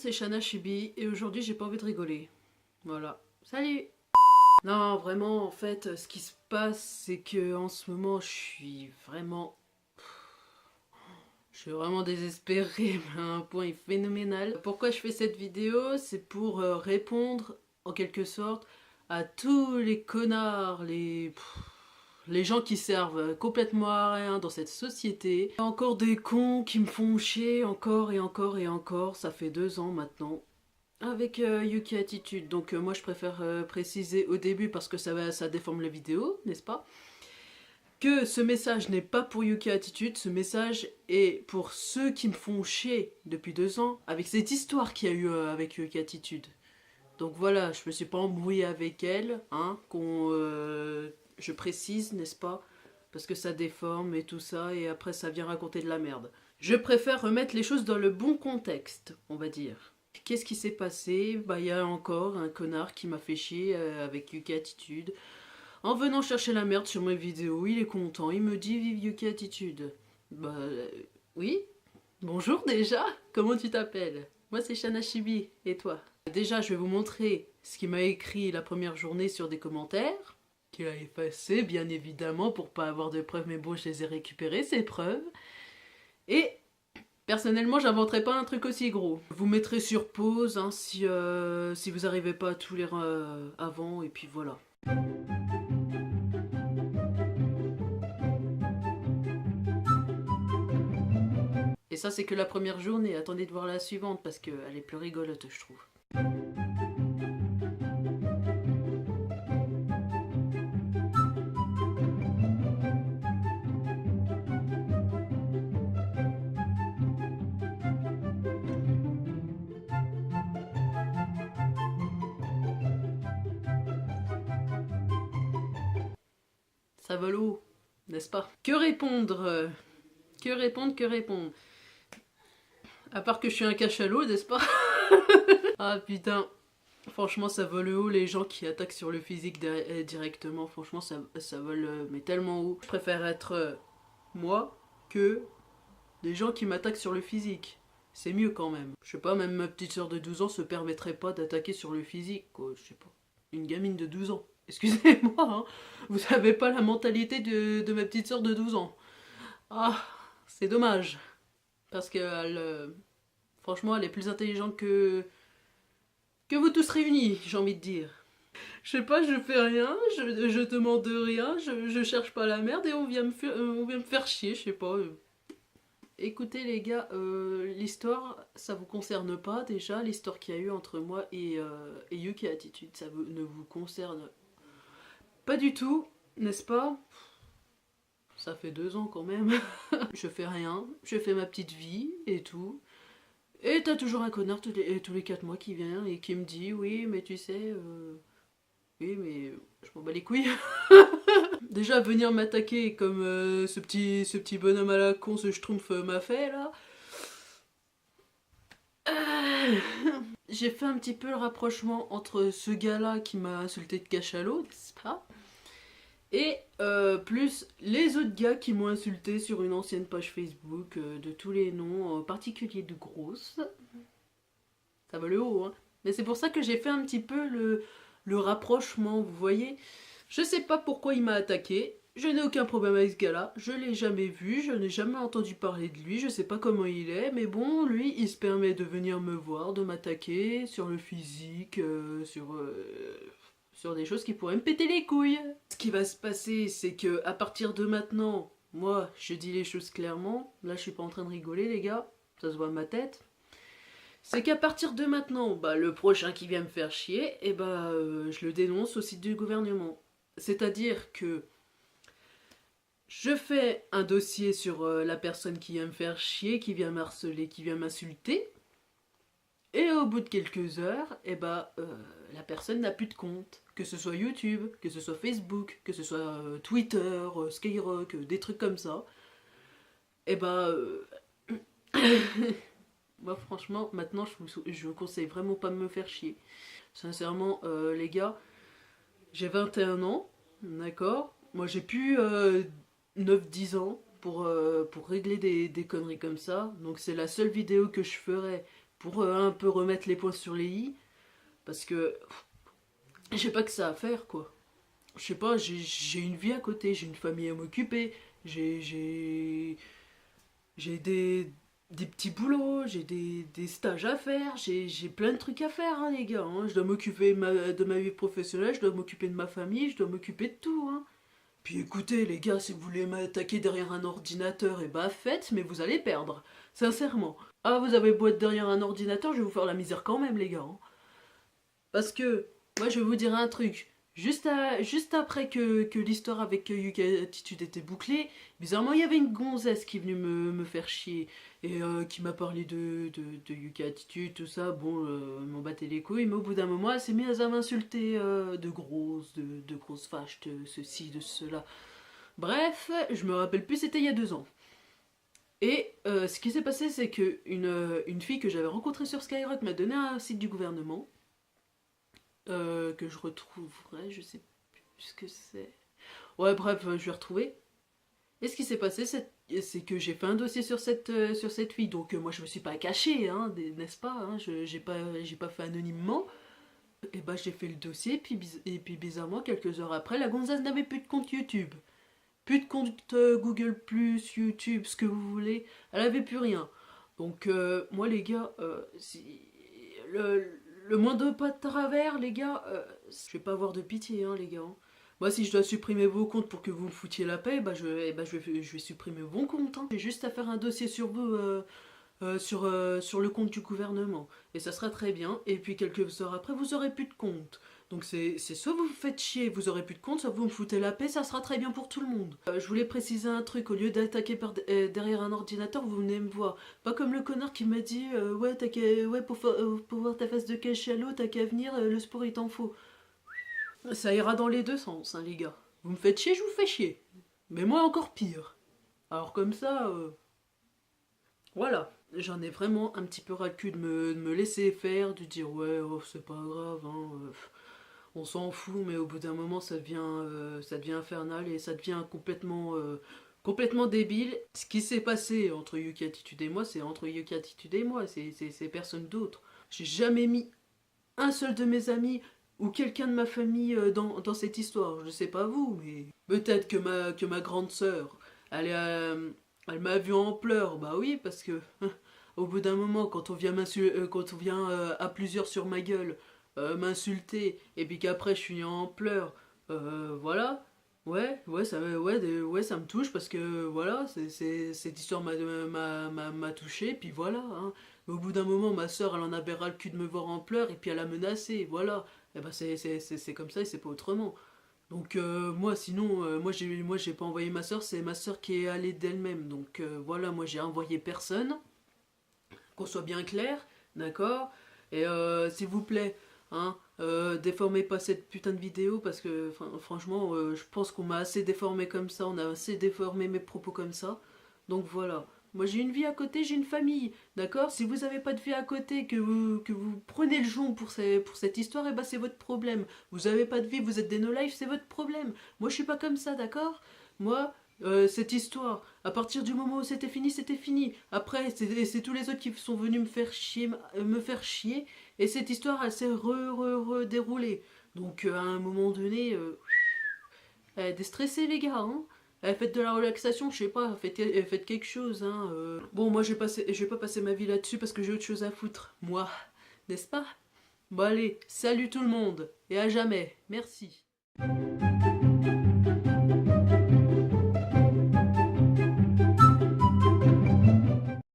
c'est Shana Chibi et aujourd'hui j'ai pas envie de rigoler. Voilà. Salut! Non, vraiment, en fait, ce qui se passe, c'est que en ce moment, je suis vraiment désespérée à un point phénoménal. Pourquoi je fais cette vidéo? C'est pour répondre, en quelque sorte, à tous les connards, les gens qui servent complètement à rien dans cette société. Encore des cons qui me font chier encore et encore et encore. Ça fait 2 ans maintenant. Avec Yuki Attitude. Donc moi je préfère préciser au début parce que ça déforme la vidéo, n'est-ce pas? Que ce message n'est pas pour Yuki Attitude, ce message est pour ceux qui me font chier depuis 2 ans avec cette histoire qu'il y a eu avec Yuki Attitude. Donc voilà, je me suis pas embrouillée avec elle, hein, je précise, n'est-ce pas? Parce que ça déforme et tout ça, et après ça vient raconter de la merde. Je préfère remettre les choses dans le bon contexte, on va dire. Qu'est-ce qui s'est passé? Bah, il y a encore un connard qui m'a fait chier avec Yuki Attitude. En venant chercher la merde sur mes vidéos, il est content, il me dit vive Yuki Attitude. Bah, oui. Bonjour déjà, comment tu t'appelles? Moi c'est Shana Chibi, et toi? Déjà, je vais vous montrer ce qu'il m'a écrit la première journée sur des commentaires, qu'il a effacé, bien évidemment, pour pas avoir de preuves, mais bon, je les ai récupérées, ces preuves. Et personnellement, j'inventerai pas un truc aussi gros. Je vous mettrai sur pause hein, si vous n'arrivez pas à tout lire avant, et puis voilà. Et ça, c'est que la première journée. Attendez de voir la suivante, parce qu'elle est plus rigolote, je trouve. Ça vole haut, n'est-ce pas? Que répondre? Que répondre? Que répondre? À part que je suis un cachalot, n'est-ce pas? Ah putain, franchement ça vole haut les gens qui attaquent sur le physique directement. Franchement ça vole mais tellement haut. Je préfère être moi que des gens qui m'attaquent sur le physique. C'est mieux quand même. Je sais pas, même ma petite soeur de 12 ans se permettrait pas d'attaquer sur le physique, quoi. Je sais pas. Une gamine de 12 ans. Excusez-moi, hein. Vous avez pas la mentalité de ma petite soeur de 12 ans. Ah, c'est dommage. Parce que franchement, elle est plus intelligente que vous tous réunis, j'ai envie de dire. Je sais pas, je fais rien, je demande rien, je cherche pas la merde et on vient me faire chier, je sais pas. Écoutez les gars, l'histoire, ça vous concerne pas déjà, l'histoire qu'il y a eu entre moi et Yuki Attitude, ne vous concerne pas du tout, n'est-ce pas? Ça fait 2 ans quand même. Je fais rien, je fais ma petite vie et tout. Et t'as toujours un connard tous les 4 mois qui vient et qui me dit oui mais tu sais, oui mais je m'en bats les couilles. Déjà venir m'attaquer comme ce petit bonhomme à la con, ce schtroumpf m'a fait là. J'ai fait un petit peu le rapprochement entre ce gars-là qui m'a insulté de cachalot, n'est-ce pas? Et plus les autres gars qui m'ont insulté sur une ancienne page Facebook de tous les noms, en particulier de grosses. Ça va le haut, hein. Mais c'est pour ça que j'ai fait un petit peu le rapprochement, vous voyez. Je sais pas pourquoi il m'a attaqué. Je n'ai aucun problème avec ce gars-là. Je l'ai jamais vu, je n'ai jamais entendu parler de lui, je sais pas comment il est. Mais bon, lui, il se permet de venir me voir, de m'attaquer sur le physique, sur des choses qui pourraient me péter les couilles. Ce qui va se passer, c'est que à partir de maintenant, moi, je dis les choses clairement. Là, je suis pas en train de rigoler, les gars. Ça se voit à ma tête. C'est qu'à partir de maintenant, bah, le prochain qui vient me faire chier, et bah, je le dénonce au site du gouvernement. C'est-à-dire que je fais un dossier sur la personne qui vient me faire chier, qui vient m'harceler, qui vient m'insulter. Et au bout de quelques heures, la personne n'a plus de compte. Que ce soit YouTube, que ce soit Facebook, que ce soit Twitter, Skyrock, des trucs comme ça. Moi franchement, maintenant je vous conseille vraiment pas de me faire chier. Sincèrement, les gars, j'ai 21 ans, d'accord? Moi j'ai plus 9-10 ans pour régler des conneries comme ça. Donc c'est la seule vidéo que je ferai pour un peu remettre les points sur les i, parce que j'ai pas que ça à faire, quoi. Je sais pas, j'ai une vie à côté, j'ai une famille à m'occuper, j'ai j'ai des petits boulots, j'ai des stages à faire, j'ai plein de trucs à faire, hein, les gars. Hein. Je dois m'occuper de ma vie professionnelle, je dois m'occuper de ma famille, je dois m'occuper de tout. Hein. Puis écoutez, les gars, si vous voulez m'attaquer derrière un ordinateur, et bah faites, mais vous allez perdre. Sincèrement. Ah, vous avez beau être derrière un ordinateur, je vais vous faire la misère quand même, les gars. Hein. Parce que, moi, je vais vous dire un truc. Juste après que l'histoire avec Yuka Attitude était bouclée, bizarrement, il y avait une gonzesse qui est venue me faire chier et qui m'a parlé de Yuka Attitude, tout ça. Bon, m'en battait les couilles, mais au bout d'un moment, elle s'est mise à m'insulter de grosses vaches, de ceci, de cela. Bref, je me rappelle plus, c'était il y a 2 ans. Et ce qui s'est passé, c'est que une fille que j'avais rencontrée sur Skyrock m'a donné un site du gouvernement. Que je retrouverai, je sais plus ce que c'est. Ouais, bref, je vais retrouver. Et ce qui s'est passé, c'est que j'ai fait un dossier sur cette fille. Donc moi, je me suis pas cachée, hein, n'est-ce pas hein, j'ai pas fait anonymement. Et bah, j'ai fait le dossier, et puis bizarrement, quelques heures après, la gonzesse n'avait plus de compte YouTube. Plus de compte Google+, YouTube, ce que vous voulez. Elle avait plus rien. Donc moi, les gars, si le moindre pas de travers, les gars, je vais pas avoir de pitié, hein, les gars. Hein. Moi, si je dois supprimer vos comptes pour que vous me foutiez la paix, bah, je vais supprimer vos comptes. Hein. J'ai juste à faire un dossier sur vous, sur le compte du gouvernement. Et ça sera très bien. Et puis quelques heures après, vous aurez plus de compte. Donc c'est soit vous vous faites chier, vous aurez plus de compte, soit vous me foutez la paix, ça sera très bien pour tout le monde. Je voulais préciser un truc, au lieu d'attaquer derrière un ordinateur, vous venez me voir. Pas comme le connard qui m'a dit ouais, ouais, pour voir ta face de cachalot, t'as qu'à venir, le sport il t'en faut. Ça ira dans les deux sens, hein, les gars. Vous me faites chier, je vous fais chier. Mais moi encore pire. Alors comme ça, voilà. J'en ai vraiment un petit peu ras le cul de me laisser faire, de dire ouais, oh, c'est pas grave, hein, on s'en fout, mais au bout d'un moment ça devient infernal et ça devient complètement débile. Ce qui s'est passé entre Yuki Attitude et moi, c'est entre Yuki Attitude et moi, c'est personne d'autre. J'ai jamais mis un seul de mes amis ou quelqu'un de ma famille dans cette histoire. Je sais pas vous, mais peut-être que ma grande sœur, elle m'a vu en pleurs. Bah oui, parce que au bout d'un moment, quand on vient à plusieurs sur ma gueule m'insulter, et puis qu'après je suis en pleurs, voilà. Ouais, ça me touche parce que voilà, cette histoire m'a touché, puis voilà. Hein. Mais au bout d'un moment, ma soeur, elle en avait ras le cul de me voir en pleurs, et puis elle a menacé, voilà. Et ben c'est comme ça et c'est pas autrement. Donc moi, sinon, moi j'ai pas envoyé ma soeur, c'est ma soeur qui est allée d'elle-même. Donc voilà, moi j'ai envoyé personne, qu'on soit bien clair, d'accord. Et s'il vous plaît, hein, déformez pas cette putain de vidéo parce que franchement, je pense qu'on m'a assez déformé comme ça, on a assez déformé mes propos comme ça. Donc voilà. Moi j'ai une vie à côté, j'ai une famille, d'accord. Si vous avez pas de vie à côté, que vous prenez le jonc pour cette histoire, et bah c'est votre problème. Vous avez pas de vie, vous êtes des no-life, c'est votre problème. Moi je suis pas comme ça, d'accord. Moi, cette histoire, à partir du moment où c'était fini, c'était fini. Après, c'est tous les autres qui sont venus me faire chier, et cette histoire, elle s'est redéroulée. Donc, à un moment donné, déstressez les gars, hein. Faites de la relaxation, je sais pas, faites quelque chose, hein. Bon, moi, je vais pas passer ma vie là-dessus parce que j'ai autre chose à foutre. Moi, n'est-ce pas? Bon, allez, salut tout le monde, et à jamais. Merci.